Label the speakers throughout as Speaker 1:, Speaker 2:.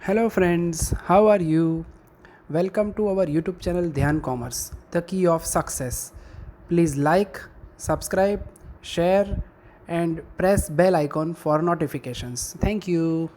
Speaker 1: Hello friends, how are you? Welcome to our YouTube channel Dhyan Commerce, the key of success. Please like, subscribe, share and press bell icon for notifications. Thank you.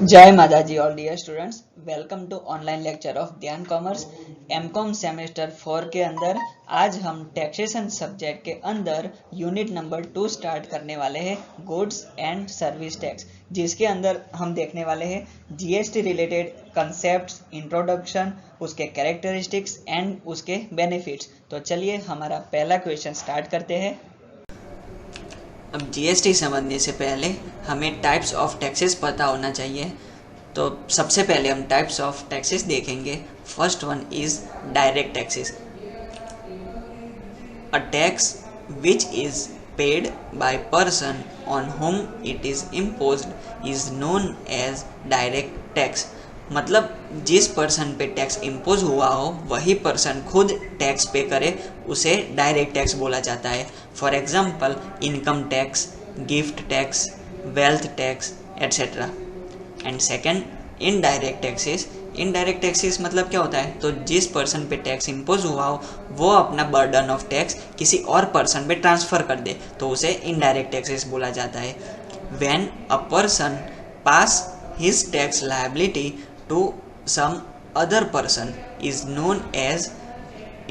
Speaker 2: जय माता जी all dear students, welcome to online lecture of Dhyan commerce MCom semester 4 के अंदर आज हम taxation subject के अंदर unit number 2 start करने वाले हैं, गुड्स एंड सर्विस टैक्स, जिसके अंदर हम देखने वाले हैं जीएसटी रिलेटेड कंसेप्ट्स, इंट्रोडक्शन, उसके कैरेक्टरिस्टिक्स एंड उसके बेनिफिट्स। तो चलिए हमारा पहला क्वेश्चन स्टार्ट करते हैं। अब जीएसटी समझने से पहले हमें टाइप्स ऑफ टैक्सेस पता होना चाहिए। तो सबसे पहले हम टाइप्स ऑफ टैक्सेस देखेंगे। First one is direct taxes. A tax which is paid by person on whom it is imposed is known as direct tax. मतलब जिस पर्सन पे टैक्स इम्पोज हुआ हो वही पर्सन खुद टैक्स पे करे, उसे डायरेक्ट टैक्स बोला जाता है। For example income tax, gift tax, wealth tax etcetera. And second indirect taxes. Indirect taxes मतलब क्या होता है? तो जिस पर्सन पे टैक्स इम्पोज हुआ हो वो अपना बर्डन ऑफ टैक्स किसी और पर्सन पे ट्रांसफर कर दे, तो उसे इनडायरेक्ट टैक्सेस बोला जाता है। When a person pass his tax liability to some other person is known as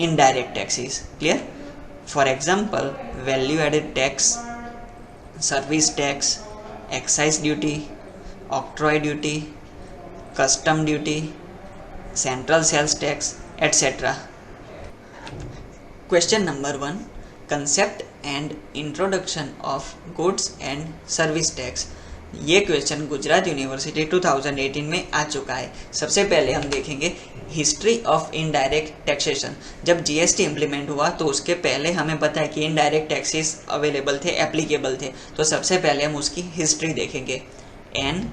Speaker 2: indirect taxes. Clear? For example, value added tax, service tax, excise duty, octroi duty, custom duty, central sales tax, etc. Question number 1, concept and introduction of goods and service tax। ये question Gujarat university 2018 में आ चुका है। सबसे पहले हम देखेंगे history of indirect taxation. जब जीएसटी इम्प्लीमेंट हुआ तो उसके पहले हमें पता है कि इनडायरेक्ट टैक्सेस अवेलेबल थे, एप्लीकेबल थे। तो सबसे पहले हम उसकी हिस्ट्री देखेंगे। An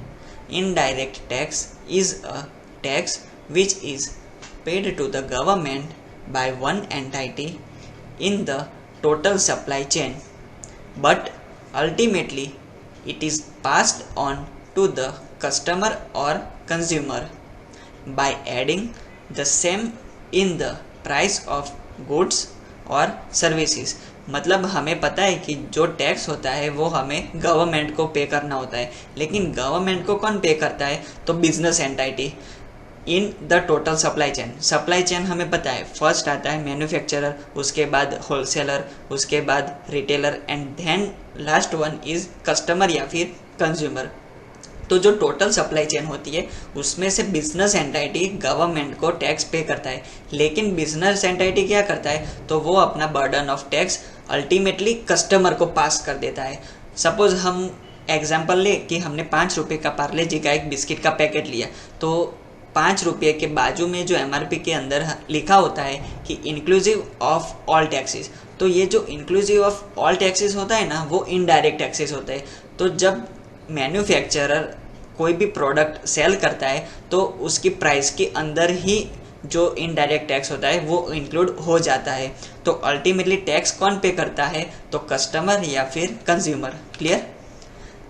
Speaker 2: indirect tax is a tax which is paid to the government by one entity in the total supply chain, but ultimately it is passed on to the customer or consumer by adding the same in the price of goods or services। मतलब हमें पता है कि जो tax होता है वो हमें गवर्नमेंट को पे करना होता है, लेकिन गवर्नमेंट को कौन पे करता है? तो business entity in the total supply chain. Supply chain हमें पता है, फर्स्ट आता है मैन्युफैक्चरर, उसके बाद होलसेलर, उसके बाद retailer and then last one is customer या फिर कंज्यूमर। तो जो टोटल सप्लाई चेन होती है उसमें से बिजनेस एंटिटी गवर्नमेंट को टैक्स पे करता है, लेकिन बिजनेस एंटिटी क्या करता है? तो वो अपना burden of tax ultimately customer को पास कर देता है। सपोज हम एग्जाम्पल ले कि हमने 5 रुपये का पार्ले जी का एक बिस्किट का पैकेट लिया, तो 5 रुपये के बाजू में जो एमआरपी के अंदर लिखा होता है कि इंक्लूसिव ऑफ ऑल टैक्सेस। तो ये जो इंक्लूसिव ऑफ ऑल टैक्सेस होता है ना, वो इनडायरेक्ट टैक्सेस होता है। तो जब मैन्युफैक्चरर कोई भी प्रोडक्ट सेल करता है तो उसकी प्राइस के अंदर ही जो इनडायरेक्ट टैक्स होता है वो इंक्लूड हो जाता है। तो अल्टीमेटली टैक्स कौन पे करता है? तो कस्टमर या फिर consumer. Clear?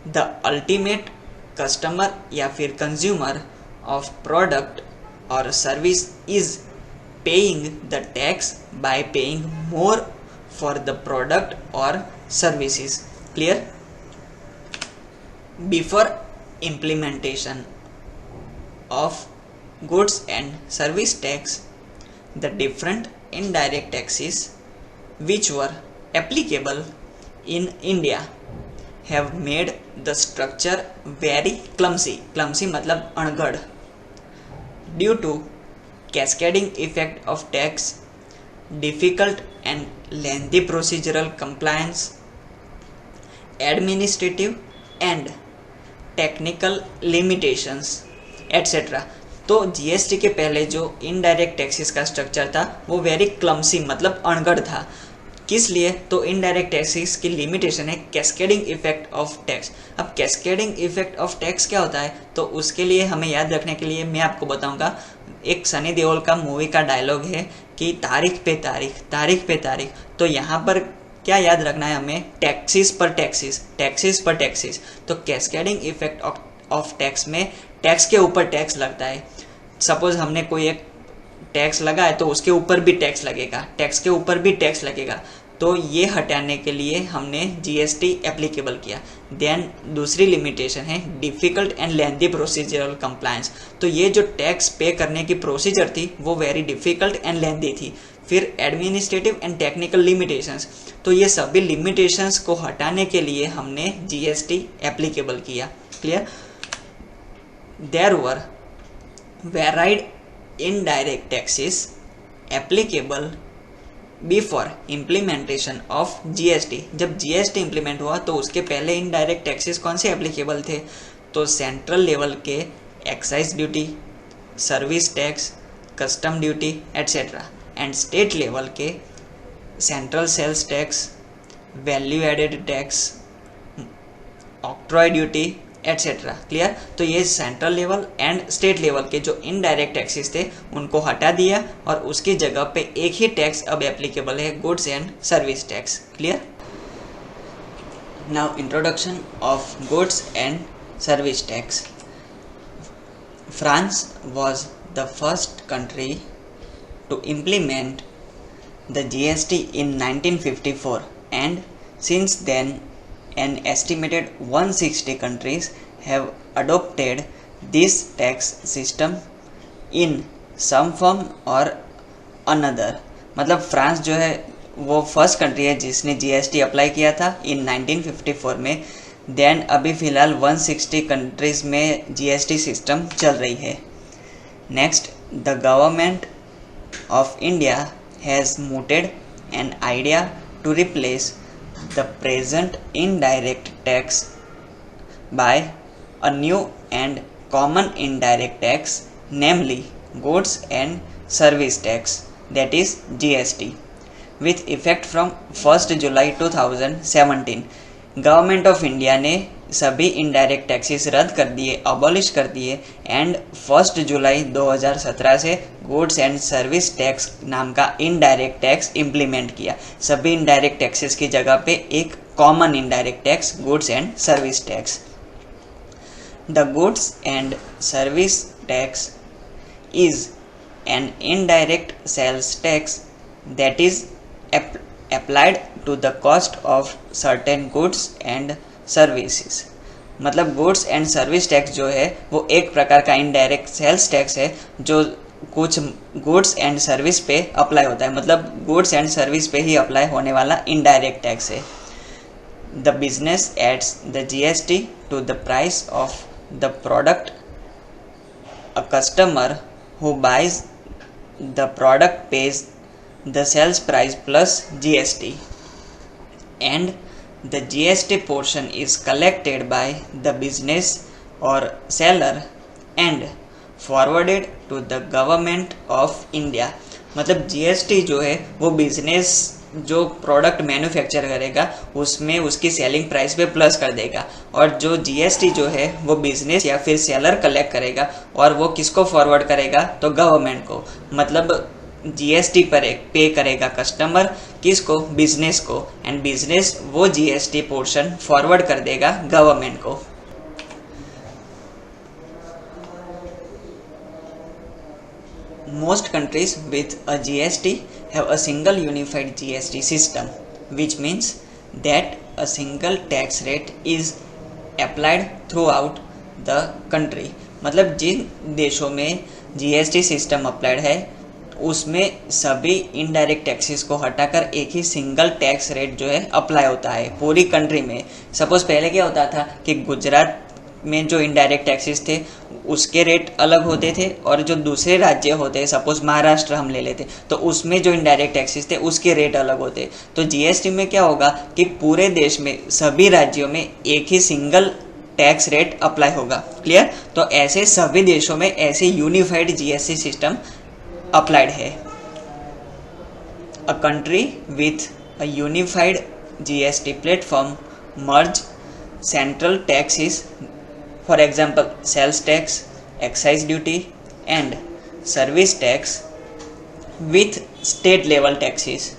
Speaker 2: The ultimate customer या फिर consumer of product or service is paying the tax by paying more for the product or services. Clear? Before implementation of goods and service tax, the different indirect taxes which were applicable in India have made the structure very clumsy। clumsy मतलब अणघड़। Due to cascading effect of tax, difficult and lengthy procedural compliance, administrative and technical limitations etc। तो GST के पहले जो indirect taxes का structure था वो very clumsy मतलब अणघड़ था। किस लिए? तो इनडायरेक्ट टैक्सेस की लिमिटेशन है कैस्केडिंग इफेक्ट ऑफ टैक्स। अब कैस्केडिंग इफेक्ट ऑफ टैक्स क्या होता है? तो उसके लिए हमें याद रखने के लिए मैं आपको बताऊंगा। एक सनी देओल का मूवी का डायलॉग है कि तारीख पे तारीख, तारीख पे तारीख। तो यहाँ पर क्या याद रखना है हमें? टैक्सेस पर टैक्सेस, टैक्सेस पर टैक्सेस। तो कैस्केडिंग इफेक्ट ऑफ टैक्स में टैक्स के ऊपर टैक्स लगता है। सपोज हमने कोई एक टैक्स लगा है तो उसके ऊपर भी टैक्स लगेगा, टैक्स के ऊपर भी टैक्स लगेगा। तो ये हटाने के लिए हमने जीएसटी एप्लीकेबल किया। देन दूसरी लिमिटेशन है difficult and lengthy procedural compliance. तो ये जो टैक्स पे करने की प्रोसीजर थी वो वेरी डिफ़िकल्ट एंड लेंथी थी। फिर एडमिनिस्ट्रेटिव एंड टेक्निकल लिमिटेशंस, तो ये सभी लिमिटेशंस को हटाने के लिए हमने जीएसटी एप्लीकेबल किया। Clear? There were varied indirect taxes applicable before implementation of GST. जब जीएसटी इम्प्लीमेंट हुआ तो उसके पहले इनडायरेक्ट टैक्सेस कौन से एप्लीकेबल थे? तो सेंट्रल लेवल के excise duty, service tax, custom duty etcetera, and state level के central sales tax, value added tax, octroi duty etcetera. Clear? तो ये central level and state level के जो इनडायरेक्ट टैक्सेस थे उनको हटा दिया और उसकी जगह पे एक ही टैक्स अब एप्लीकेबल है, goods and service tax. Clear? Now introduction of goods and service tax. France was the first country to implement the GST in 1954, and since then an estimated 160 countries have adopted this tax system in some form or another। मतलब France जो है वो first country है जिसने GST apply किया था इन 1954 में। Then अभी फ़िलहाल 160 कंट्रीज़ में जीएसटी सिस्टम चल रही है। Next, the government of India has mooted an idea to replace the present indirect tax by a new and common indirect tax, namely goods and service tax, that is GST, with effect from 1st July 2017। Government of India ने सभी indirect taxes रद्द कर दिए, abolish कर दिए, and 1 जुलाई 2017 से goods and service tax नाम का इनडायरेक्ट टैक्स इम्प्लीमेंट किया। सभी इनडायरेक्ट टैक्सेस की जगह पे एक common indirect tax, goods and service tax. The goods and service tax is an indirect sales tax that is applied to the cost of certain goods and services। मतलब goods and service tax जो है वो एक प्रकार का indirect sales tax है जो कुछ गुड्स एंड सर्विस पे अप्लाई होता है। मतलब गुड्स एंड सर्विस पे ही अप्लाई होने वाला इनडायरेक्ट टैक्स है। The business adds the GST to the price of the product. A customer who buys the product pays the sales price plus GST, and the GST portion is collected by the business or seller and forwarded to the government of India। मतलब GST जो है वो business जो product manufacture करेगा उसमें उसकी selling price पे plus कर देगा, और जो जीएसटी जो है वो बिजनेस या फिर सेलर कलेक्ट करेगा और वो किसको फॉरवर्ड करेगा? तो गवर्नमेंट को। मतलब जीएसटी पर पे करेगा कस्टमर, किसको? बिजनेस को, एंड बिजनेस वो जीएसटी पोर्शन फॉरवर्ड कर देगा गवर्नमेंट को। Most countries with a GST have a single unified GST system, which means that a single tax rate is applied throughout the country। मतलब जिन देशों में GST system applied है उसमें सभी इनडायरेक्ट टैक्सेस को हटाकर एक ही सिंगल टैक्स रेट जो है अप्लाई होता है पूरी कंट्री में। सपोज पहले क्या होता था कि गुजरात में जो इनडायरेक्ट टैक्सेस थे उसके रेट अलग होते थे, और जो दूसरे राज्य होते हैं, सपोज महाराष्ट्र हम ले लेते, तो उसमें जो इनडायरेक्ट टैक्सेस थे उसके रेट अलग होते। तो जीएसटी में क्या होगा कि पूरे देश में सभी राज्यों में एक ही सिंगल टैक्स रेट अप्लाई होगा। क्लियर? तो ऐसे सभी देशों में ऐसे यूनिफाइड जीएसटी सिस्टम अप्लाइड है। A country with a unified GST platform merge central taxes, for example sales tax, excise duty and service tax, with state level taxes.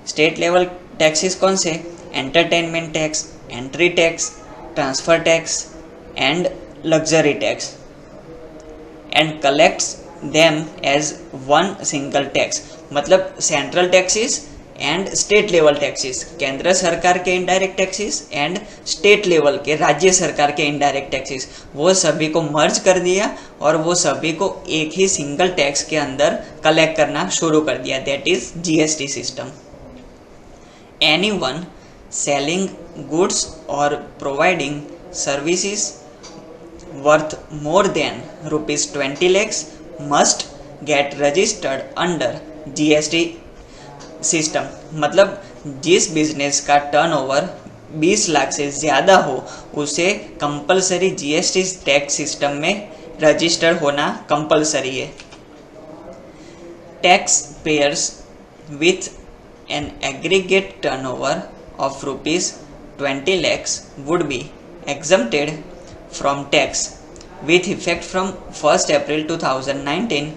Speaker 2: State level taxes कौन से? Entertainment tax, entry tax, transfer tax and luxury tax, and collects them as one single tax. मतलब central taxes and state level taxes, केंद्र सरकार के indirect taxes and state level के राज्य सरकार के इनडायरेक्ट टैक्सेस, वो सभी को मर्ज कर दिया और वो सभी को एक ही सिंगल टैक्स के अंदर कलेक्ट करना शुरू कर दिया, that is GST system. Anyone selling goods और providing services worth more than ₹20 lakhs must get registered under GST system. मतलब जिस बिजनेस का टर्नओवर 20 लाख से ज़्यादा हो उसे कंपलसरी जीएसटी टैक्स सिस्टम में रजिस्टर्ड होना कंपलसरी है। Tax payers with an aggregate turnover of ₹20 lakhs would be exempted from tax with effect from 1st April 2019,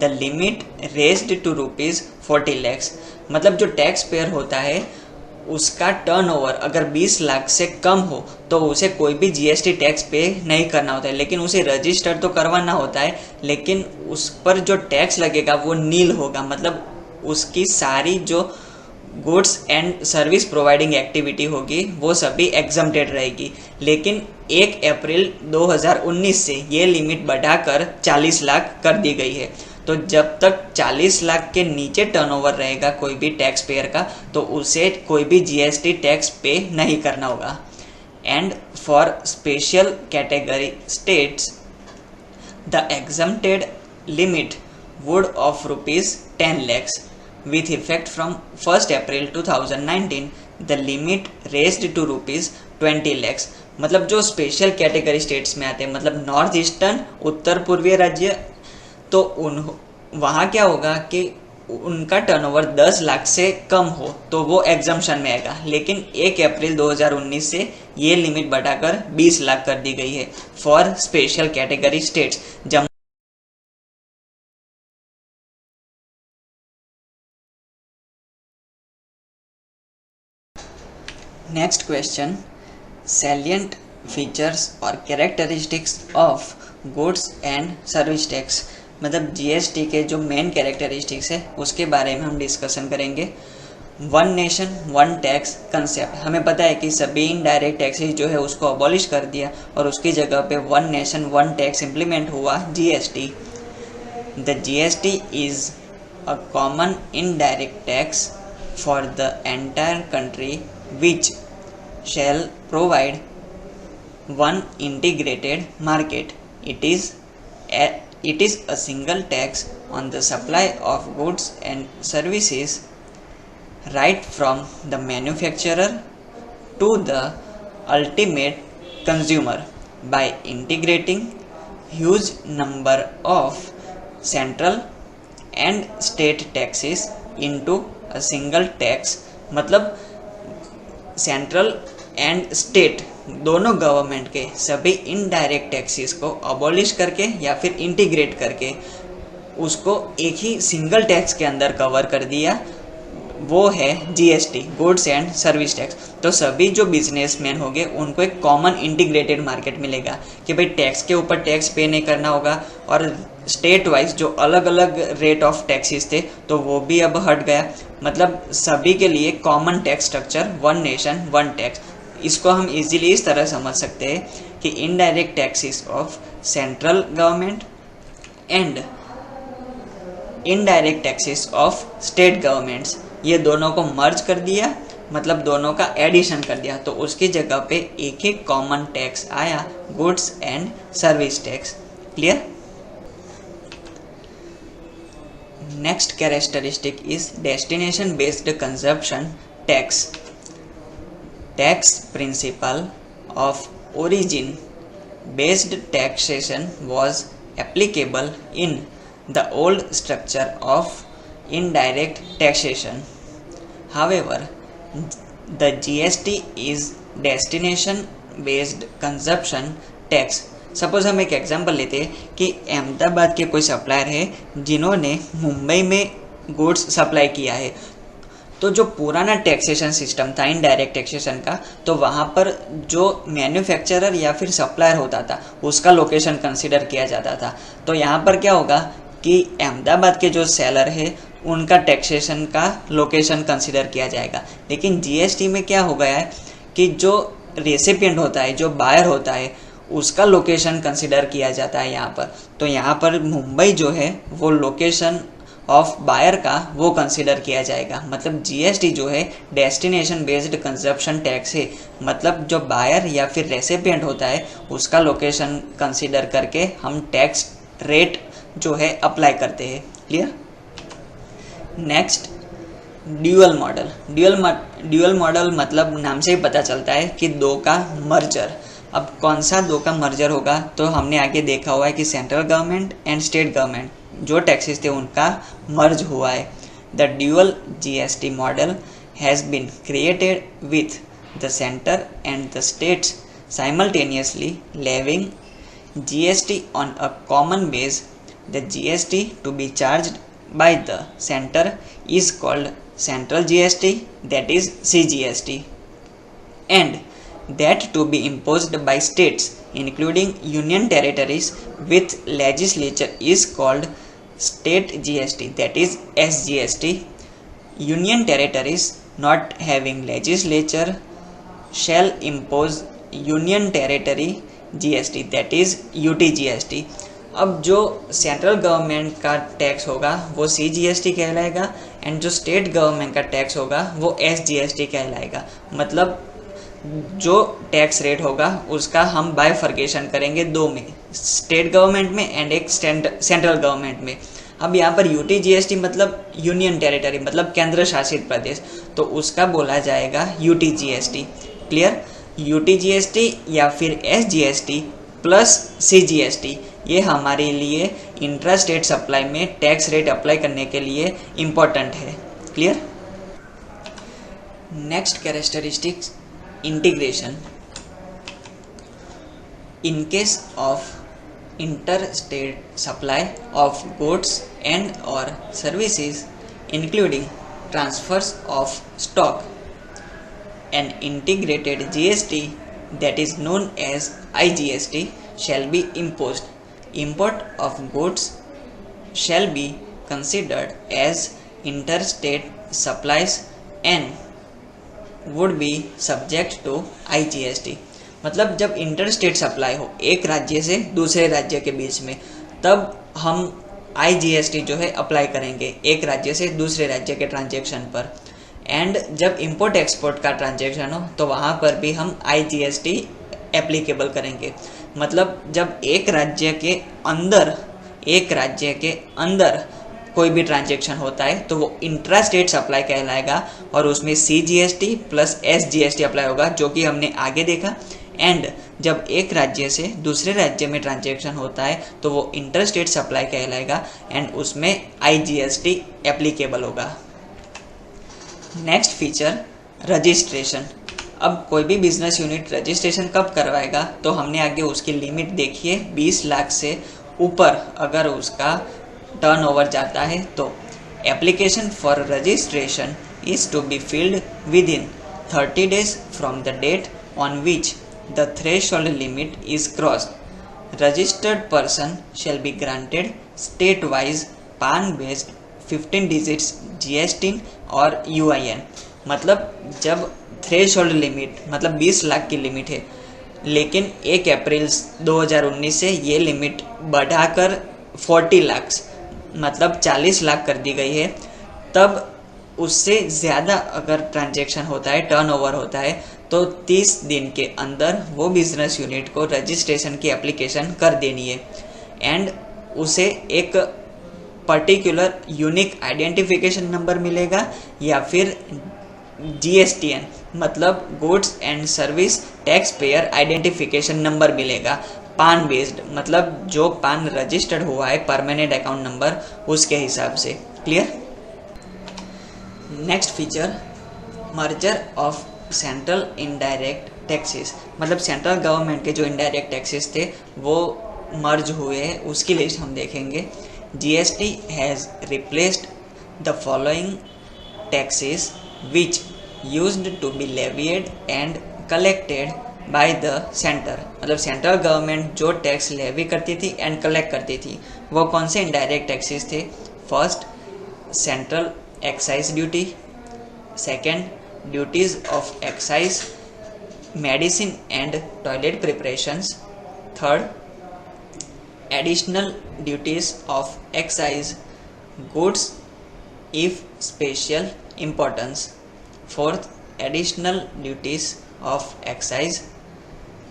Speaker 2: the limit raised to ₹40 lakhs। मतलब जो टैक्स पेयर होता है उसका turnover अगर 20 लाख से कम हो तो उसे कोई भी जीएसटी टैक्स पे नहीं करना होता है, लेकिन उसे रजिस्टर तो करवाना होता है, लेकिन उस पर जो टैक्स लगेगा वो नील होगा। मतलब उसकी सारी जो goods and service providing activity होगी वो सभी एग्जम्प्टेड रहेगी। लेकिन 1 अप्रैल 2019 से ये लिमिट बढ़ाकर 40 लाख कर दी गई है। तो जब तक 40 लाख के नीचे टर्नओवर रहेगा कोई भी टैक्स पेयर का तो उसे कोई भी जीएसटी टैक्स पे नहीं करना होगा। And for special category states the exempted limit would of ₹10 lakhs with effect from 1st April 2019, the limit raised to ₹20 lakhs। मतलब जो स्पेशल कैटेगरी स्टेट्स में आते हैं, मतलब नॉर्थ ईस्टर्न उत्तर पूर्वीय राज्य, तो वहाँ क्या होगा कि उनका टर्नओवर 10 लाख से कम हो तो वो एग्जम्पशन में आएगा। लेकिन 1 अप्रैल 2019 से ये लिमिट बढ़ाकर 20 लाख कर दी गई है for special category states. Next question, salient features और characteristics of goods and service tax. मतलब जीएसटी के जो मेन कैरेक्टरिस्टिक्स है उसके बारे में हम डिस्कशन करेंगे। One nation one tax concept, हमें पता है कि सभी इनडायरेक्ट टैक्सेस जो है उसको अबॉलिश कर दिया और उसकी जगह पे one nation one tax implement हुआ GST. The GST is a common indirect tax for the entire country which shall provide one integrated market. It is a single tax on the supply of goods and services right from the manufacturer to the ultimate consumer by integrating huge number of central and state taxes into a single tax। मतलब central and state दोनों government के सभी indirect taxes को abolish करके या फिर integrate करके उसको एक ही सिंगल टैक्स के अंदर कवर कर दिया, वो है GST, goods and service tax. तो सभी जो बिजनेसमैन होंगे उनको एक कॉमन इंटीग्रेटेड मार्केट मिलेगा कि भाई टैक्स के ऊपर टैक्स पे नहीं करना होगा, और स्टेट वाइज जो अलग अलग रेट ऑफ टैक्सेस थे तो वो भी अब हट गया। मतलब सभी के लिए common tax structure, one nation one tax. इसको हम इजीली इस तरह समझ सकते हैं कि indirect taxes of central government and indirect taxes of state governments, ये दोनों को मर्ज कर दिया, मतलब दोनों का एडिशन कर दिया, तो उसकी जगह पे एक ही कॉमन टैक्स आया, goods and service tax. Clear? Next characteristic is destination based consumption tax. Tax principle of origin based taxation was applicable in the old structure of indirect taxation. However, the GST is destination based consumption tax. Suppose हम एक example लेते हैं कि अहमदाबाद के कोई supplier है जिन्होंने मुंबई में गुड्स सप्लाई किया है, तो जो पुराना टैक्सेशन सिस्टम था इनडायरेक्ट टैक्सेशन का, तो वहाँ पर जो मैन्युफैक्चरर या फिर सप्लायर होता था उसका लोकेशन कंसिडर किया जाता था। तो यहाँ पर क्या होगा कि अहमदाबाद के जो सेलर है उनका टैक्सेशन का लोकेशन कंसिडर किया जाएगा। लेकिन जीएसटी में क्या हो गया है कि जो रेसिपिएंट होता है, जो बायर होता है, उसका लोकेशन कंसिडर किया जाता है यहाँ पर। तो यहाँ पर मुंबई जो है वो लोकेशन ऑफ बायर का वो कंसिडर किया जाएगा। मतलब जीएसटी जो है डेस्टिनेशन बेस्ड कंजप्शन टैक्स है। मतलब जो बायर या फिर रेसिपिएंट होता है उसका लोकेशन कंसिडर करके हम टैक्स रेट जो है अप्लाई करते हैं। Clear. Next, dual model. Dual model मतलब नाम से ही पता चलता है कि दो का मर्जर। अब कौन सा दो का मर्जर होगा, तो हमने आगे देखा हुआ है कि central government and state government जो टैक्सेस थे उनका मर्ज हुआ है। The dual GST model has been created with the centre and the states simultaneously levying GST on a common base. The GST to be charged by the center is called central GST, that is CGST, and that to be imposed by states including union territories with legislature is called state GST, that is SGST. Union territories not having legislature shall impose union territory GST, that is UTGST. अब जो central government का tax होगा वो CGST कहलाएगा and जो state government का tax होगा वो SGST कहलाएगा। मतलब जो टैक्स रेट होगा उसका हम बाइफर्केशन करेंगे दो में, स्टेट गवर्नमेंट में एंड एक सेंट्रल गवर्नमेंट में। अब यहाँ पर UTGST मतलब यूनियन टेरिटरी, मतलब केंद्र शासित प्रदेश, तो उसका बोला जाएगा UTGST। क्लियर। UTGST या फिर SGST प्लस CGST ये हमारे लिए इंट्रा स्टेट सप्लाई में टैक्स रेट अप्लाई करने के लिए इम्पोर्टेंट है। Clear. Next characteristics, integration. In case of inter state supply of goods and और services including transfers of stock, an integrated GST that is known as IGST shall be imposed. Import of goods shall be considered as interstate supplies and would be subject to IGST. मतलब जब interstate supply हो एक राज्य से दूसरे राज्य के बीच में, तब हम IGST जो है अप्लाई करेंगे एक राज्य से दूसरे राज्य के ट्रांजेक्शन पर। एंड जब इंपोर्ट एक्सपोर्ट का ट्रांजेक्शन हो तो वहाँ पर भी हम IGST एप्लीकेबल करेंगे। मतलब जब एक राज्य के अंदर कोई भी ट्रांजेक्शन होता है तो वो इंट्रा स्टेट सप्लाई कहलाएगा और उसमें CGST प्लस SGST अप्लाई होगा, जो कि हमने आगे देखा। एंड जब एक राज्य से दूसरे राज्य में ट्रांजेक्शन होता है तो वो इंटर स्टेट सप्लाई कहलाएगा एंड उसमें IGST एप्लीकेबल होगा। Next feature, registration. अब कोई भी बिजनेस यूनिट रजिस्ट्रेशन कब करवाएगा, तो हमने आगे उसकी लिमिट देखी है। 20 लाख से ऊपर अगर उसका टर्नओवर जाता है तो application for registration is to be filled within 30 days from the date on which the threshold limit is crossed. Registered person shall be granted state wise PAN based 15 digits GST और UIN। मतलब जब threshold limit मतलब 20 लाख की limit है, लेकिन 1 अप्रैल 2019 से ये limit बढ़ाकर 40 लाख मतलब 40 लाख कर दी गई है, तब उससे ज़्यादा अगर ट्रांजैक्शन होता है, टर्नओवर होता है, तो 30 दिन के अंदर वो बिजनेस यूनिट को रजिस्ट्रेशन की एप्लीकेशन कर देनी है एंड उसे एक पर्टिकुलर यूनिक आइडेंटिफिकेशन नंबर मिलेगा या फिर GSTN मतलब goods and service tax payer identification number मिलेगा। पान बेस्ड मतलब जो पान रजिस्टर्ड हुआ है परमानेंट अकाउंट नंबर उसके हिसाब से। Clear. Next feature, merger of central indirect taxes. मतलब सेंट्रल गवर्नमेंट के जो इनडायरेक्ट टैक्सेस थे वो मर्ज हुए हैं, उसकी लिस्ट हम देखेंगे। GST has replaced the following taxes which used to be levied and collected by the centre. मतलब सेंट्रल गवर्नमेंट जो टैक्स लेवी करती थी एंड कलेक्ट करती थी वो कौन से इनडायरेक्ट टैक्सेस थे? First, central excise duty. Second, duties of excise, medicine and toilet preparations. Third, additional duties of excise, goods if special importance. Fourth, additional duties of excise,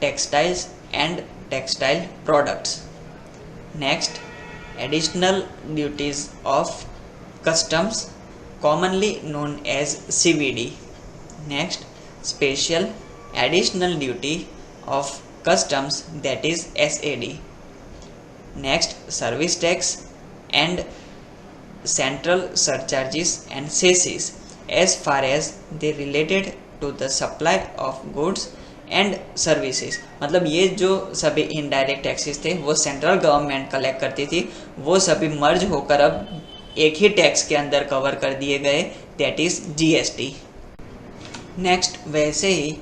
Speaker 2: textiles and textile products. Next, additional duties of customs, commonly known as CVD. Next, special additional duty of customs, that is SAD. Next, service tax and central surcharges and cesses as far as they related to the supply of goods and services. मतलब ये जो सभी indirect taxes थे वो central government collect करती थी, वो सभी मर्ज होकर अब एक ही टैक्स के अंदर कवर कर दिए गए, दैट इज GST। नेक्स्ट, वैसे ही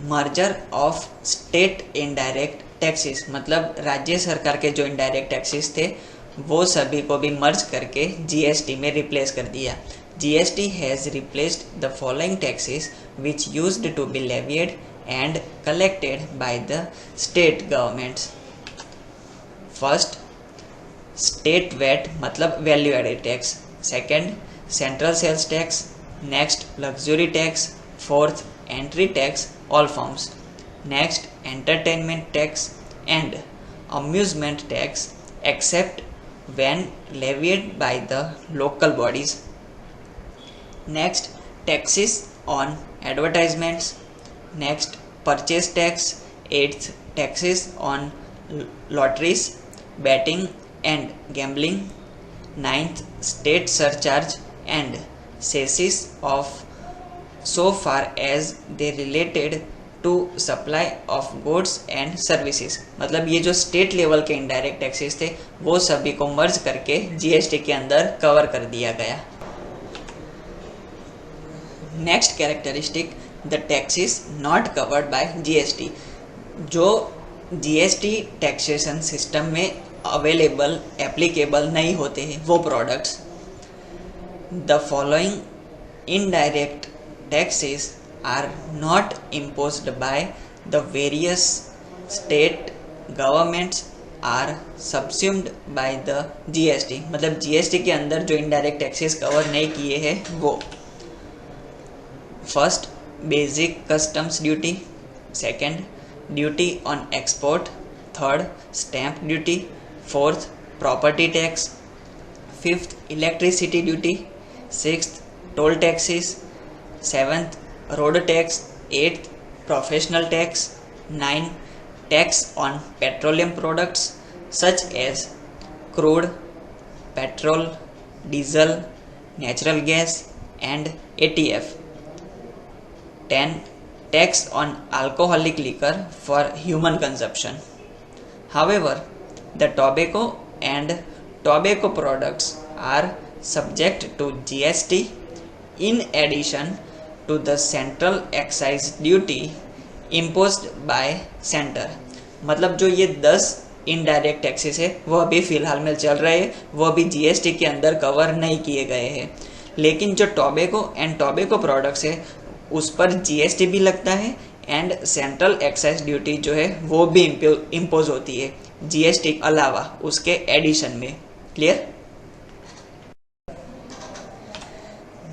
Speaker 2: merger of state indirect taxes, मतलब राज्य सरकार के जो इनडायरेक्ट टैक्सेस थे वो सभी को भी मर्ज करके GST में रिप्लेस कर दिया। GST has replaced the following taxes which used to be levied and collected by the state governments. First, state VAT मतलब value added tax. Second, central sales tax. Next, luxury tax. Fourth, entry tax, all forms. Next, entertainment tax and amusement tax except when levied by the local bodies. Next, taxes on advertisements. Next, purchase tax. Eighth, taxes on lotteries, betting and gambling. Ninth, state surcharge and cesses of so far as they related to supply of goods and services. मतलब ये जो state level के indirect taxes थे वो सभी को मर्ज करके GST के अंदर कवर कर दिया गया। Next characteristic, the taxes not covered by GST। जो GST टैक्सेशन सिस्टम में अवेलेबल एप्लीकेबल नहीं होते हैं वो products. The following indirect taxes are not imposed by the various state governments are subsumed by the GST। मतलब GST के अंदर जो इनडायरेक्ट टैक्सेस कवर नहीं किए हैं वो, first, basic customs duty. Second, duty on export. Third, stamp duty. Fourth, property tax. Fifth, electricity duty. Sixth, toll taxes. Seventh, road tax। 8th, professional tax। 9, tax on petroleum products such as crude, petrol, diesel, natural gas and ATF। 10, tax on alcoholic liquor for human consumption। However, the tobacco and tobacco products are subject to GST in addition to the central excise duty imposed by center। मतलब जो ये 10 indirect taxes है वो अभी फ़िलहाल में चल रहे हैं, वो अभी GST के अंदर कवर नहीं किए गए हैं। लेकिन जो टोबैको एंड टोबैको प्रोडक्ट्स है उस पर GST भी लगता है एंड सेंट्रल एक्साइज ड्यूटी जो है वो भी इम्पोज होती है GST अलावा उसके एडिशन में। क्लियर?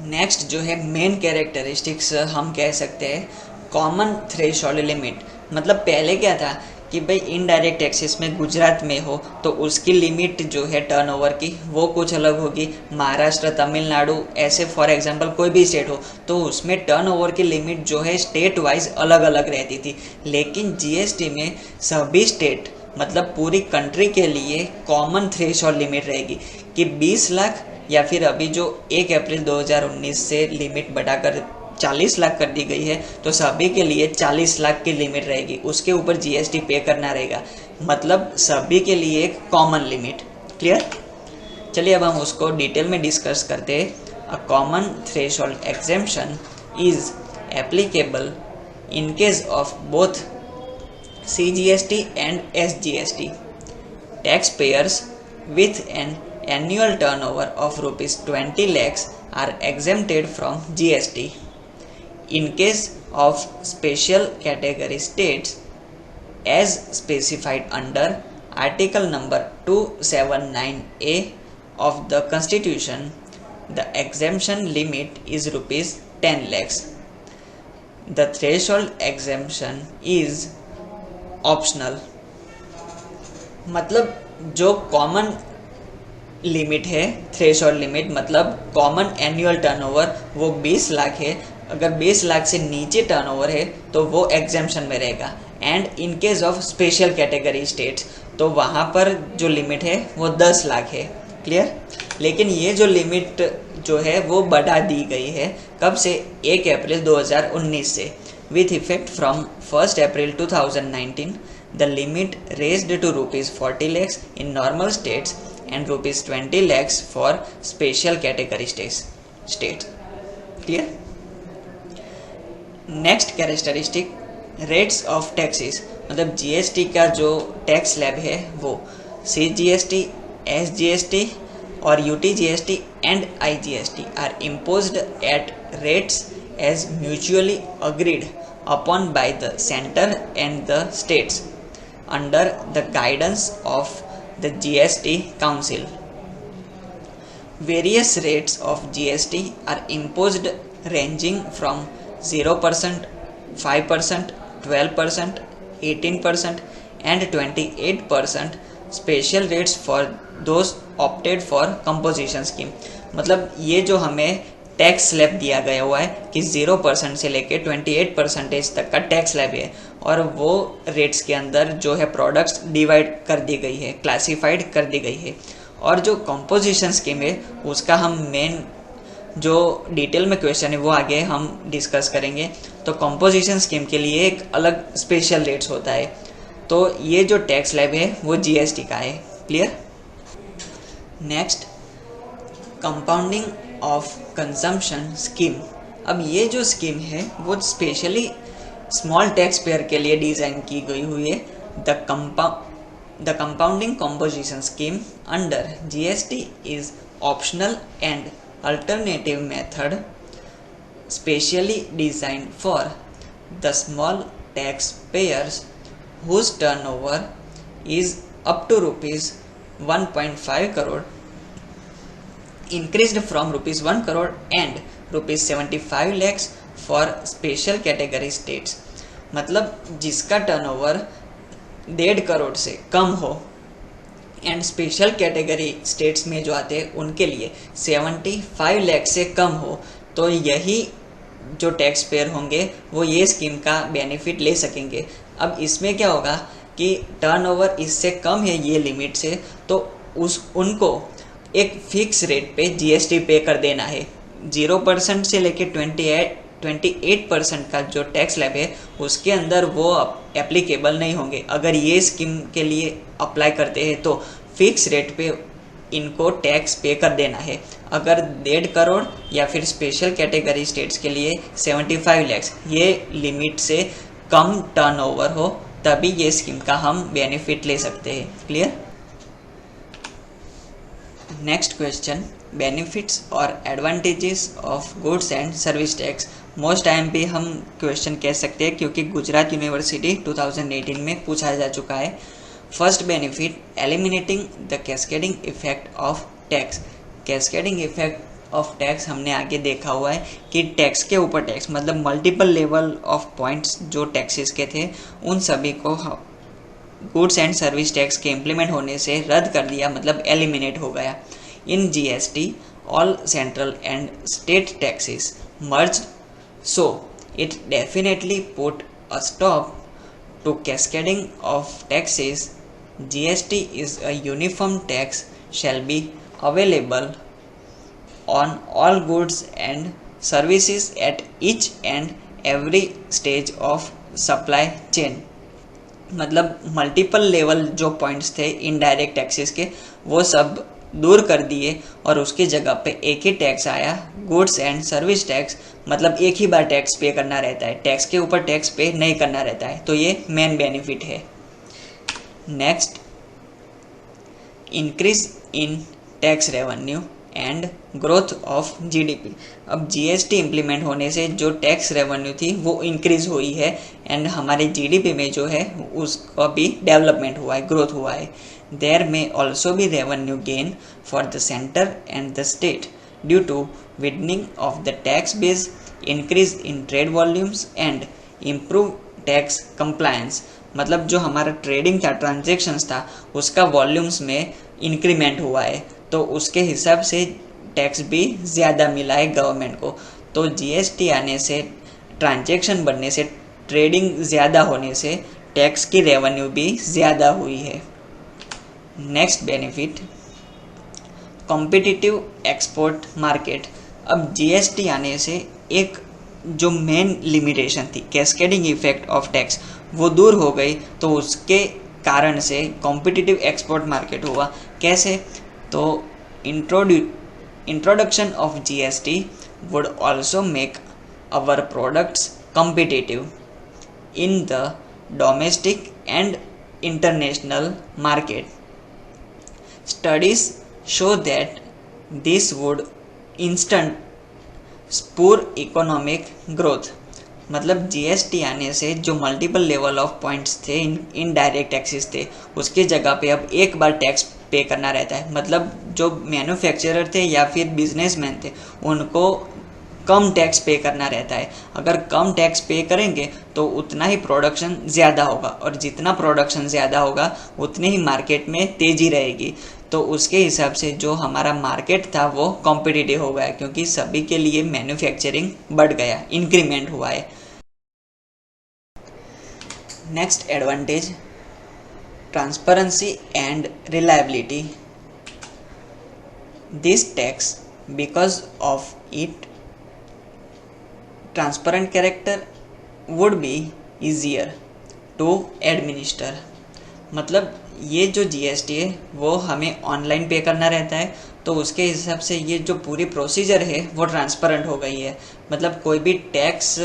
Speaker 2: नेक्स्ट जो है मेन कैरेक्टरिस्टिक्स हम कह सकते हैं कॉमन थ्रेशोल्ड लिमिट। मतलब पहले क्या था कि भाई इनडायरेक्ट टैक्सेस में गुजरात में हो तो उसकी लिमिट जो है टर्नओवर की वो कुछ अलग होगी, महाराष्ट्र, तमिलनाडु, ऐसे फॉर एग्जांपल कोई भी स्टेट हो तो उसमें टर्नओवर की लिमिट जो है स्टेट वाइज अलग अलग रहती थी। लेकिन GST में सभी स्टेट मतलब पूरी कंट्री के लिए कॉमन थ्रेशोल्ड लिमिट रहेगी कि 20 लाख या फिर अभी जो 1 अप्रैल 2019 से लिमिट बढ़ाकर 40 लाख कर दी गई है तो सभी के लिए 40 लाख की लिमिट रहेगी, उसके ऊपर GST पे करना रहेगा। मतलब सभी के लिए एक कॉमन लिमिट। क्लियर? चलिए अब हम उसको डिटेल में डिस्कस करते हैं। A common threshold exemption is applicable in case of both CGST and SGST. Taxpayers with an annual turnover of rupees 20 lakhs are exempted from GST. In case of special category states, as specified under Article number 279A of the Constitution, the exemption limit is rupees 10 lakhs. The threshold exemption is optional. मतलब जो common limit है, threshold limit मतलब common annual turnover वो 20 लाख है. अगर 20 लाख से नीचे turnover है तो वो एग्जेम्पशन में रहेगा. And in case of special category states तो वहाँ पर जो लिमिट है वो 10 लाख है. क्लियर. लेकिन ये जो लिमिट जो है वो बढ़ा दी गई है. कब से? 1 अप्रैल 2019 से. With effect from 1 April 2019 the limit raised to rupees 40 lakhs in normal states and rupees 20 lakhs for special category states. Clear? Next characteristic, rates of taxes. मतलब GST का जो टैक्स स्लैब है वो CGST, SGST और UTGST and IGST are imposed at rates as mutually agreed upon by the center and the states under the guidance of the GST Council. Various rates of GST are imposed ranging from 0%, 5%, 12%, 18% and 28% special rates for those opted for composition scheme. मतलब ये जो हमें tax slab दिया गया हुआ है कि 0% से लेके 28% तक का टैक्स स्लैब है और वो रेट्स के अंदर जो है प्रोडक्ट्स डिवाइड कर दी गई है, क्लासिफाइड कर दी गई है. और जो कंपोजिशन स्कीम है उसका हम मेन जो डिटेल में क्वेश्चन है वो आगे हम डिस्कस करेंगे. तो कंपोजिशन स्कीम के लिए एक अलग स्पेशल रेट्स होता है. तो ये जो टैक्स स्लैब है वो जीएसटी का है. Clear. Next, compounding of consumption scheme. अब ये जो स्कीम है वो स्पेशली स्मॉल टैक्स पेयर के लिए डिज़ाइन की गई हुई है. The compounding composition scheme under GST is optional and alternative method specially designed for the small tax payers whose turnover is up to rupees 1.5 crore increased from rupees 1 crore and rupees 75 lakhs for special category states. मतलब जिसका turnover 1.5 crore से कम हो and special category states में जो आते हैं उनके लिए 75 लाख से कम हो तो यही जो टैक्स पेयर होंगे वो ये स्कीम का बेनिफिट ले सकेंगे. अब इसमें क्या होगा कि टर्नओवर इससे कम है ये लिमिट से तो उनको एक फिक्स रेट पे जीएसटी पे कर देना है. 0% से लेके 28% का जो टैक्स स्लैब है उसके अंदर वो एप्लीकेबल नहीं होंगे. अगर ये स्कीम के लिए अप्लाई करते हैं तो फिक्स रेट पे इनको टैक्स पे कर देना है. अगर 1.5 करोड़ या फिर स्पेशल कैटेगरी स्टेट्स के लिए 75 लाख ये लिमिट से कम टर्नओवर हो तभी ये स्कीम का हम बेनिफिट ले सकते हैं. क्लियर. नेक्स्ट क्वेश्चन, बेनिफिट्स और advantages of goods and service tax. Most time पे हम क्वेश्चन कह सकते हैं क्योंकि गुजरात यूनिवर्सिटी 2018 में पूछा जा चुका है. First benefit, eliminating the cascading effect of tax. Cascading effect of tax हमने आगे देखा हुआ है कि टैक्स के ऊपर टैक्स मतलब मल्टीपल लेवल ऑफ पॉइंट्स जो टैक्सेस के थे उन सभी को गुड्स एंड सर्विस टैक्स के इम्प्लीमेंट होने से रद्द कर दिया, मतलब एलिमिनेट हो गया. In GST all central and state taxes merged, so it definitely put a stop to cascading of taxes. GST is a uniform tax shall be available on all goods and services at each and every stage of supply chain. मतलब multiple level जो points थे indirect taxes के वो सब दूर कर दिए और उसकी जगह पे एक ही टैक्स आया, गुड्स एंड सर्विस टैक्स, मतलब एक ही बार टैक्स पे करना रहता है, टैक्स के ऊपर टैक्स पे नहीं करना रहता है। तो ये मेन बेनिफिट है। Next, increase in tax revenue and growth of GDP. अब जीएसटी इम्प्लीमेंट होने से जो टैक्स रेवेन्यू थी वो इंक्रीज हुई है एंड हमारे जीडीपी में जो है उसका भी डेवलपमेंट हुआ है, ग्रोथ हुआ है। देयर में ऑल्सो भी revenue gain for the centre and the state due to widening of the tax base, increase in trade volumes and improve tax compliance. मतलब जो हमारा ट्रेडिंग था, ट्रांजेक्शन्स था, उसका वॉल्यूम्स में इंक्रीमेंट हुआ है, तो उसके हिसाब से टैक्स भी ज़्यादा मिला है गवर्नमेंट को। तो जीएसटी आने से, ट्रांजैक्शन बढ़ने से, ट्रेडिंग ज़्यादा होने से टैक्स की रेवेन्यू भी ज़्यादा हुई है। Next benefit, competitive export market. अब जीएसटी आने से एक जो मेन लिमिटेशन थी, कैस्केडिंग इफेक्ट ऑफ टैक्स, वो दूर हो गई। तो उसके कारण से कॉम्पिटिटिव एक्सपोर्ट मार्केट हुआ। कैसे? तो introduction of GST would also make our products competitive in the domestic and international market. Studies show that this would instant spur economic growth. मतलब जीएसटी आने से जो मल्टीपल लेवल ऑफ पॉइंट्स थे, indirect taxes थे, उसकी जगह पे अब एक बार टैक्स पे करना रहता है। मतलब जो मैन्युफैक्चरर थे या फिर बिजनेसमैन थे, उनको कम टैक्स पे करना रहता है। अगर कम टैक्स पे करेंगे तो उतना ही प्रोडक्शन ज़्यादा होगा, और जितना प्रोडक्शन ज़्यादा होगा उतनी ही मार्केट में तेज़ी रहेगी। तो उसके हिसाब से जो हमारा मार्केट था वो कॉम्पिटिटिव हो गया, क्योंकि सभी के लिए मैन्युफैक्चरिंग बढ़ गया, इंक्रीमेंट हुआ है। Next advantage, transparency and reliability. This tax, because of it transparent character, would be easier to administer. मतलब ये जो जीएसटी है वो हमें ऑनलाइन पे करना रहता है, तो उसके हिसाब से ये जो पूरी प्रोसीजर है वो ट्रांसपेरेंट हो गई है। मतलब कोई भी टैक्स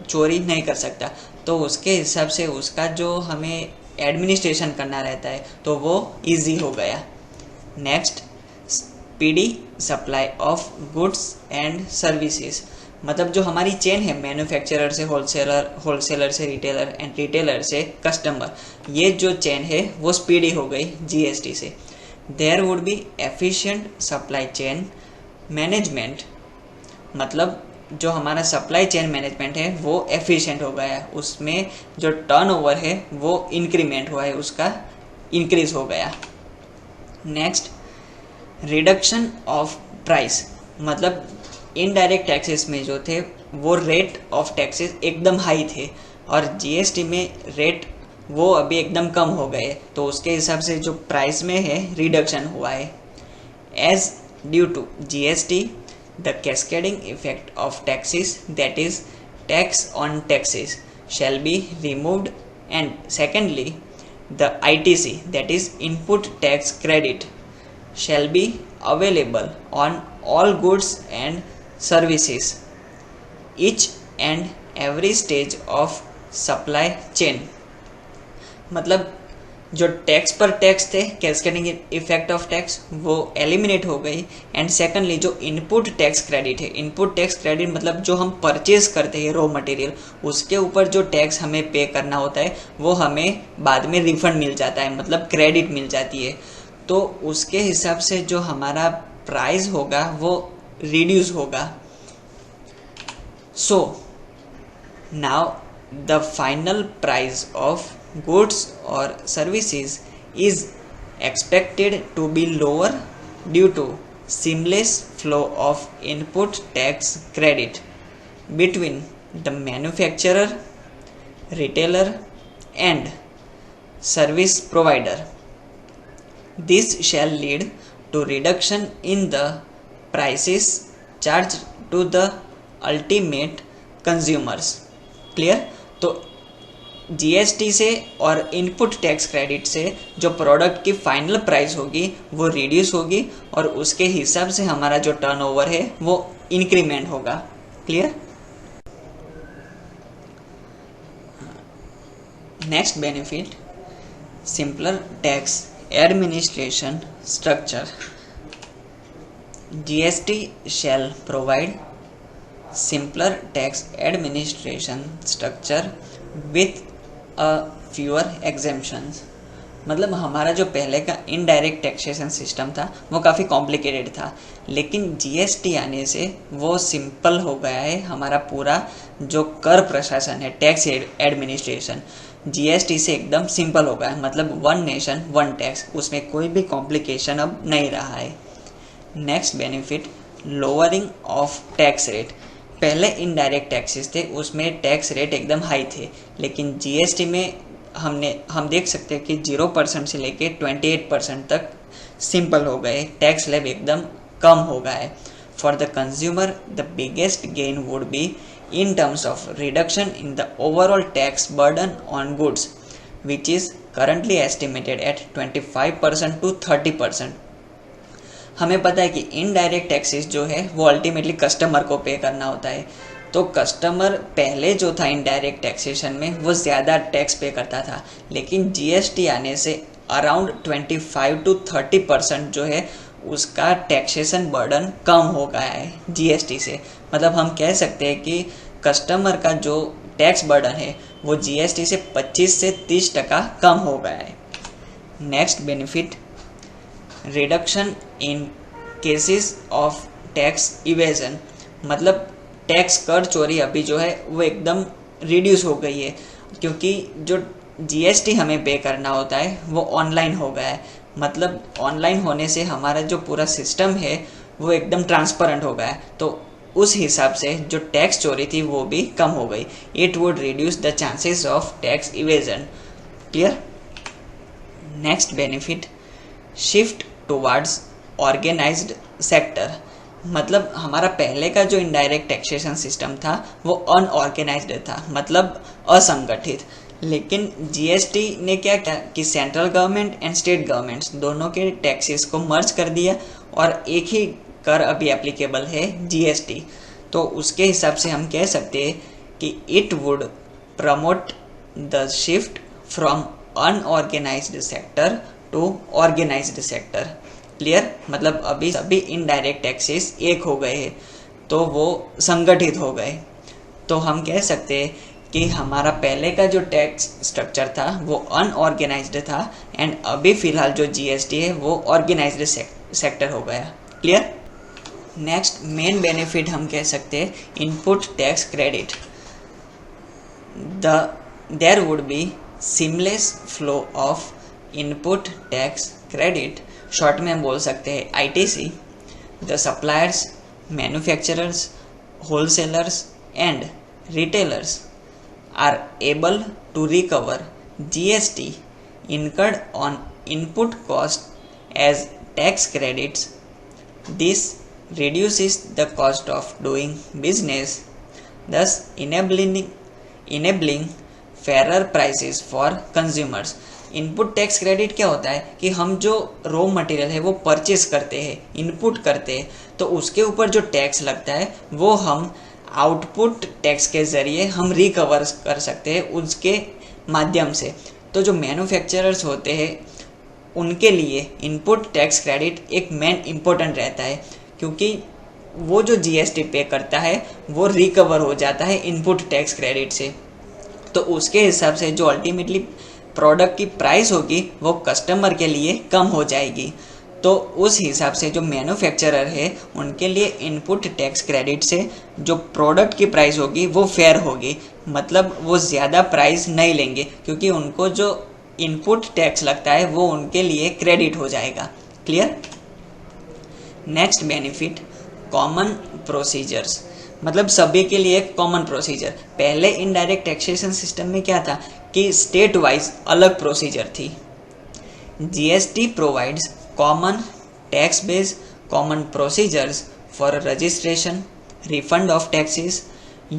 Speaker 2: चोरी नहीं कर सकता, तो उसके हिसाब से उसका जो हमें एडमिनिस्ट्रेशन करना रहता है तो वो इजी हो गया। Next, speedy supply of goods and services. मतलब जो हमारी चेन है, मैन्युफैक्चरर से होलसेलर, होलसेलर से रिटेलर एंड रिटेलर से कस्टमर, ये जो चेन है वो स्पीडी हो गई जीएसटी से। There would be efficient supply chain management. मतलब जो हमारा सप्लाई चेन मैनेजमेंट है वो एफिशिएंट हो गया, उसमें जो टर्नओवर है वो इंक्रीमेंट हुआ है, उसका इंक्रीज हो गया। Next, reduction of price. मतलब इनडायरेक्ट टैक्सेस में जो थे वो रेट ऑफ टैक्सेस एकदम हाई थे, और जीएसटी में रेट वो अभी एकदम कम हो गए, तो उसके हिसाब से जो प्राइस में है रिडक्शन हुआ है। As due to GST the cascading effect of taxes, that is tax on taxes, shall be removed, and secondly the ITC, that is input tax credit, shall be available on all goods and services each and every stage of supply chain. मतलब जो tax पर tax थे, cascading effect of tax, वो eliminate हो गई। And secondly जो input tax credit है, input tax credit मतलब जो हम परचेज करते हैं रॉ मटेरियल, उसके ऊपर जो टैक्स हमें पे करना होता है वो हमें बाद में रिफंड मिल जाता है, मतलब क्रेडिट मिल जाती है। तो उसके हिसाब से जो हमारा प्राइस होगा वो रिड्यूस होगा। So now the final price of goods or services is expected to be lower due to seamless flow of input tax credit between the manufacturer, retailer and service provider. This shall lead to reduction in the prices charged to the ultimate consumers. Clear? तो GST से और input tax credit से जो product की final price होगी वो reduce होगी और उसके हिसाब से हमारा जो टर्नओवर है वो इंक्रीमेंट होगा। Clear? Next benefit, simpler tax administration structure. GST shell provide simpler tax administration structure with a fewer exemptions। मतलब हमारा जो पहले का इनडायरेक्ट टैक्सेशन सिस्टम था वो काफ़ी कॉम्प्लिकेटेड था, लेकिन जीएसटी आने से वो सिंपल हो गया है। हमारा पूरा जो कर प्रशासन है, टैक्स एडमिनिस्ट्रेशन, जीएसटी से एकदम सिंपल हो गया है। मतलब वन नेशन वन टैक्स, उसमें कोई भी कॉम्प्लिकेशन अब नहीं रहा है। Next benefit, lowering of tax rate. पहले इनडायरेक्ट टैक्सेस थे, उसमें टैक्स रेट एकदम हाई थे, लेकिन जीएसटी में हम देख सकते हैं कि 0% से लेके 28% तक सिंपल हो गए, टैक्स स्लैब एकदम कम हो गया है। For the consumer the biggest gain would be in terms of reduction in the overall tax burden on goods, which is currently estimated at 25% to 30%। हमें पता है कि इनडायरेक्ट टैक्सेस जो है वो अल्टीमेटली कस्टमर को पे करना होता है, तो कस्टमर पहले जो था इनडायरेक्ट टैक्सेशन में वो ज़्यादा टैक्स पे करता था, लेकिन जीएसटी आने से अराउंड 25 to 30% जो है उसका टैक्सेशन बर्डन कम हो गया है जीएसटी से। मतलब हम कह सकते हैं कि कस्टमर का जो टैक्स बर्डन है वो जीएसटी से 25 से 30% कम हो गया है। Next benefit, reduction in cases of tax evasion. मतलब टैक्स कर चोरी अभी जो है वो एकदम रिड्यूस हो गई है, क्योंकि जो जीएसटी हमें पे करना होता है वो ऑनलाइन हो गया है। मतलब ऑनलाइन होने से हमारा जो पूरा सिस्टम है वो एकदम ट्रांसपेरेंट हो गया है, तो उस हिसाब से जो टैक्स चोरी थी वो भी कम हो गई। It would reduce the chances of tax evasion. Clear? Next benefit, shift towards organised sector. मतलब हमारा पहले का जो इनडायरेक्ट टैक्सेशन सिस्टम था वो अनऑर्गेनाइज्ड था, मतलब असंगठित। लेकिन जीएसटी ने क्या किया कि central government and state governments दोनों के टैक्सेस को मर्ज कर दिया और एक ही कर अभी एप्लीकेबल है जीएसटी। तो उसके हिसाब से हम कह सकते हैं कि it would promote the shift from unorganised sector to organised sector. Clear? मतलब अभी सभी इनडायरेक्ट टैक्सेस एक हो गए हैं, तो वो संगठित हो गए। तो हम कह सकते हैं कि हमारा पहले का जो टैक्स स्ट्रक्चर था वो अनऑर्गेनाइज्ड था एंड अभी फ़िलहाल जो जीएसटी है वो ऑर्गेनाइज्ड सेक्टर हो गया। क्लियर? नेक्स्ट मेन बेनिफिट हम कह सकते हैं input tax credit. There would be seamless flow of input tax credit, short में हम बोल सकते हैं ITC. The suppliers, manufacturers, wholesalers and retailers are able to recover GST incurred on input cost as tax credits. This reduces the cost of doing business, thus enabling fairer prices for consumers. Input tax credit क्या होता है कि हम जो raw material है वो purchase करते हैं, इनपुट करते हैं, तो उसके ऊपर जो टैक्स लगता है वो हम आउटपुट टैक्स के ज़रिए हम रिकवर कर सकते हैं उसके माध्यम से। तो जो मैन्युफैक्चरर्स होते हैं उनके लिए इनपुट टैक्स क्रेडिट एक मेन इम्पोर्टेंट रहता है, क्योंकि वो जो जीएसटी पे करता है वो रिकवर हो जाता है इनपुट टैक्स क्रेडिट से। तो उसके हिसाब से जो अल्टीमेटली प्रोडक्ट की प्राइस होगी वो कस्टमर के लिए कम हो जाएगी। तो उस हिसाब से जो मैन्युफैक्चरर है उनके लिए इनपुट टैक्स क्रेडिट से जो प्रोडक्ट की प्राइस होगी वो फेयर होगी। मतलब वो ज़्यादा प्राइस नहीं लेंगे, क्योंकि उनको जो इनपुट टैक्स लगता है वो उनके लिए क्रेडिट हो जाएगा। Clear? Next benefit, common procedures. मतलब सभी के लिए कॉमन प्रोसीजर। पहले इनडायरेक्ट टैक्सेशन सिस्टम में क्या था कि स्टेट वाइज अलग प्रोसीजर थी। GST provides common tax base, common procedures for registration, refund of taxes,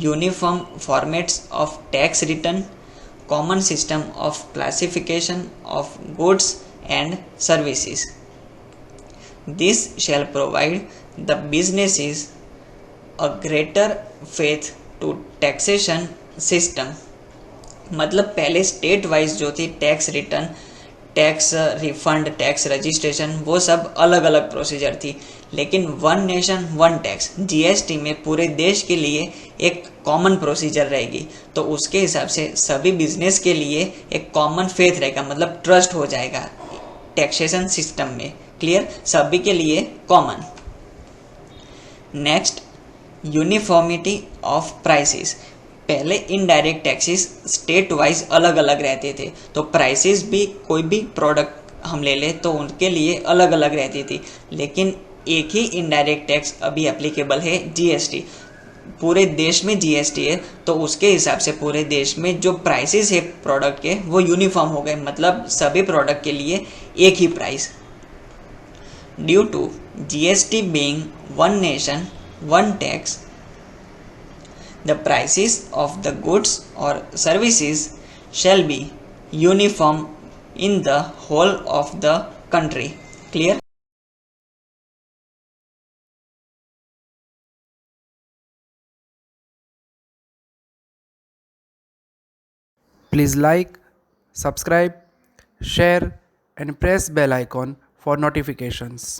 Speaker 2: uniform formats of tax return, common system of classification of goods and services. This shall provide the businesses a greater faith to taxation system. मतलब पहले state wise जो थी tax return, tax refund, tax registration, वो सब अलग अलग procedure थी, लेकिन one nation one tax GST में पूरे देश के लिए एक कॉमन प्रोसीजर रहेगी। तो उसके हिसाब से सभी बिजनेस के लिए एक कॉमन फेथ रहेगा, मतलब ट्रस्ट हो जाएगा टैक्सेशन सिस्टम में। क्लियर, सभी के लिए common. Next, uniformity of prices. पहले इनडायरेक्ट टैक्सेस स्टेट वाइज अलग अलग रहते थे, तो प्राइसेस भी कोई भी प्रोडक्ट हम ले लें तो उनके लिए अलग अलग रहती थी, लेकिन एक ही इनडायरेक्ट टैक्स अभी एप्लीकेबल है जीएसटी। पूरे देश में जीएसटी है, तो उसके हिसाब से पूरे देश में जो प्राइसेस है प्रोडक्ट के वो यूनिफॉर्म हो गए, मतलब सभी प्रोडक्ट के लिए एक ही price. Due to GST being one nation one tax, the prices of the goods or services shall be uniform in the whole of the country. Clear?
Speaker 1: Please like, subscribe, share and press bell icon for notifications.